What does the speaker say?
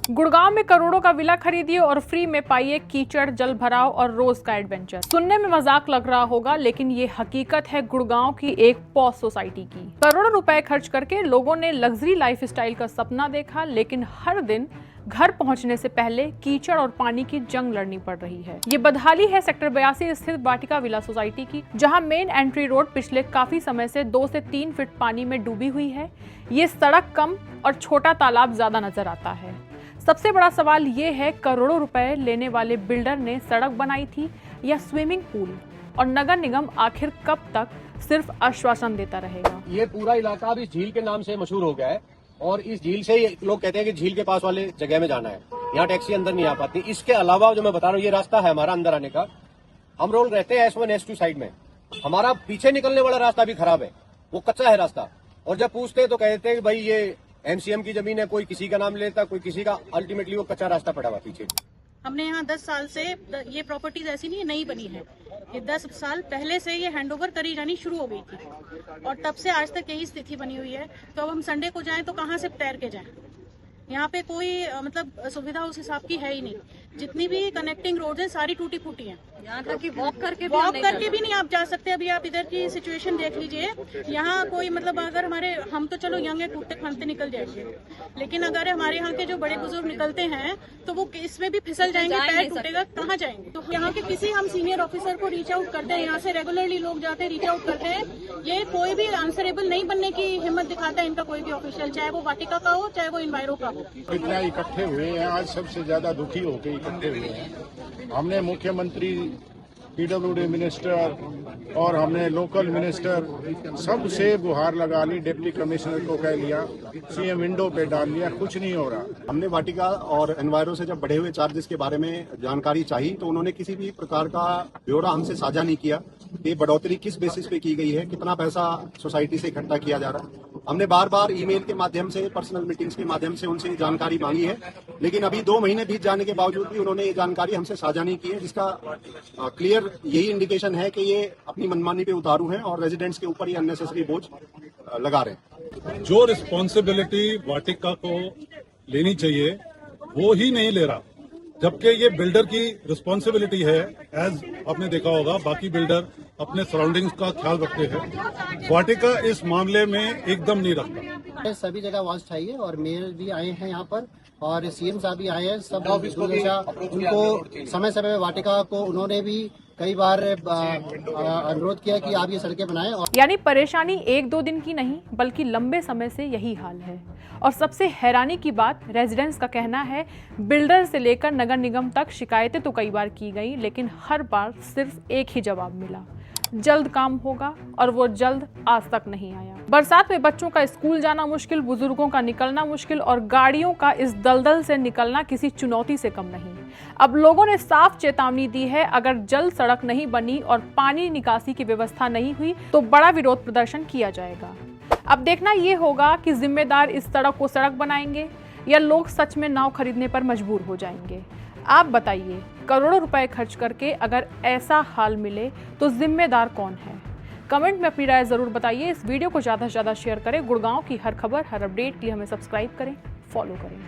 गुड़गांव में करोड़ों का विला खरीदिए और फ्री में पाइए कीचड़, जल भराव और रोज का एडवेंचर। सुनने में मजाक लग रहा होगा, लेकिन ये हकीकत है गुड़गांव की एक पॉश सोसाइटी की। करोड़ों रुपए खर्च करके लोगों ने लग्जरी लाइफस्टाइल का सपना देखा, लेकिन हर दिन घर पहुंचने से पहले कीचड़ और पानी की जंग लड़नी पड़ रही है। ये बदहाली है सेक्टर 82 स्थित वाटिका विला सोसाइटी की, जहां मेन एंट्री रोड पिछले काफी समय से 2 से 3 फीट पानी में डूबी हुई है। ये सड़क कम और छोटा तालाब ज्यादा नजर आता है। सबसे बड़ा सवाल ये है, करोड़ों रुपए लेने वाले बिल्डर ने सड़क बनाई थी या स्विमिंग पूल, और नगर निगम आखिर कब तक सिर्फ आश्वासन देता रहेगा। ये पूरा इलाका अब इस झील के नाम से मशहूर हो गया है और इस झील से लोग कहते हैं कि झील के पास वाले जगह में जाना है, यहाँ टैक्सी अंदर नहीं आ पाती। इसके अलावा जो मैं बता रहा हूँ, ये रास्ता है हमारा अंदर आने का। हम लोग रहते हैं S1 S2 साइड में, हमारा पीछे निकलने वाला रास्ता भी खराब है, वो कच्चा है रास्ता। और जब पूछते हैं तो कहते हैं कि भाई ये MCM की जमीन है, कोई किसी का नाम लेता, कोई किसी का, अल्टीमेटली वो कच्चा रास्ता पड़ा हुआ पीछे। हमने यहाँ 10 साल से, ये प्रॉपर्टीज ऐसी नहीं नई बनी है, ये 10 साल पहले से ये हैंडओवर करी जानी शुरू हो गई थी और तब से आज तक यही स्थिति बनी हुई है। तो अब हम संडे को जाएं तो कहाँ से तैर के जाएं? यहाँ पे कोई मतलब सुविधा उस हिसाब की है ही नहीं। जितनी भी कनेक्टिंग रोड है सारी टूटी फूटी हैं। यहाँ तक कि वॉक करके भी नहीं आप जा सकते। अभी आप इधर की सिचुएशन देख लीजिए, यहाँ कोई मतलब अगर हम तो चलो यंग है, कूदते खानते निकल जाएंगे, लेकिन अगर हमारे यहाँ के जो बड़े बुजुर्ग निकलते हैं तो वो इसमें भी फिसल जाएंगे, पैर टूटेगा, कहाँ जाएंगे? तो यहाँ के किसी हम सीनियर ऑफिसर को रीच आउट करते हैं, यहाँ से रेगुलरली लोग जाते हैं, रीच आउट करते हैं, ये कोई भी आंसरेबल नहीं बनने की हिम्मत दिखाता है इनका कोई भी ऑफिशियल, चाहे वो वाटिका का हो चाहे वो इन्वायरो का हो। इतना इकट्ठे हुए हैं, आज सबसे ज्यादा दुखी होकर इकट्ठे हुए हैं। हमने मुख्यमंत्री, PWD मिनिस्टर और हमने लोकल मिनिस्टर सबसे गुहार लगा ली, डिप्टी कमिश्नर को कह लिया, CM विंडो पे डाल लिया, कुछ नहीं हो रहा। हमने वाटिका और एनवायरो से जब बढ़े हुए चार्जेस के बारे में जानकारी चाहिए तो उन्होंने किसी भी प्रकार का ब्यौरा हमसे साझा नहीं किया। ये बढ़ोतरी किस बेसिस पे की गई है, कितना पैसा सोसाइटी से इकट्ठा किया जा रहा है। हमने बार बार ईमेल के माध्यम से, पर्सनल मीटिंग्स के माध्यम से उनसे जानकारी मांगी है, लेकिन अभी 2 महीने बीत जाने के बावजूद भी उन्होंने ये जानकारी हमसे साझा नहीं की है, जिसका क्लियर यही इंडिकेशन है कि ये अपनी मनमानी पे उतारू हैं और रेजिडेंट्स के ऊपर ये अननेसेसरी बोझ लगा रहे हैं। जो रिस्पॉन्सिबिलिटी वाटिका को लेनी चाहिए वो ही नहीं ले रहा, जबकि ये बिल्डर की रिस्पॉन्सिबिलिटी है। एज आपने देखा होगा, बाकी बिल्डर अपने सराउंडिंग्स का ख्याल रखते हैं, वाटिका इस मामले में एकदम नहीं रखता। सभी जगह वॉच चाहिए और मेयर भी आए हैं यहाँ पर और CM साहब भी आए हैं। सब उनको समय समय वाटिका को उन्होंने भी कई बार अनुरोध किया कि आप ये सड़कें बनाएं। यानी परेशानी 1-2 दिन की नहीं, बल्कि लंबे समय से यही हाल है। और सबसे हैरानी की बात, रेजिडेंट्स का कहना है बिल्डर से लेकर नगर निगम तक शिकायतें तो कई बार की गई, लेकिन हर बार सिर्फ एक ही जवाब मिला, जल्द काम होगा, और वो जल्द आज तक नहीं आया। बरसात में बच्चों का स्कूल जाना मुश्किल, बुजुर्गों का निकलना मुश्किल और गाड़ियों का इस दलदल से निकलना किसी चुनौती से कम नहीं। अब लोगों ने साफ चेतावनी दी है, अगर जल्द सड़क नहीं बनी और पानी निकासी की व्यवस्था नहीं हुई तो बड़ा विरोध प्रदर्शन किया जाएगा। अब देखना ये होगा कि जिम्मेदार इस सड़क को सड़क बनाएंगे या लोग सच में नाव खरीदने पर मजबूर हो जाएंगे। आप बताइए, करोड़ों रुपए खर्च करके अगर ऐसा हाल मिले तो जिम्मेदार कौन है? कमेंट में अपनी राय जरूर बताइए। इस वीडियो को ज़्यादा से ज़्यादा शेयर करें। गुड़गांव की हर खबर, हर अपडेट के लिए हमें सब्सक्राइब करें, फॉलो करें।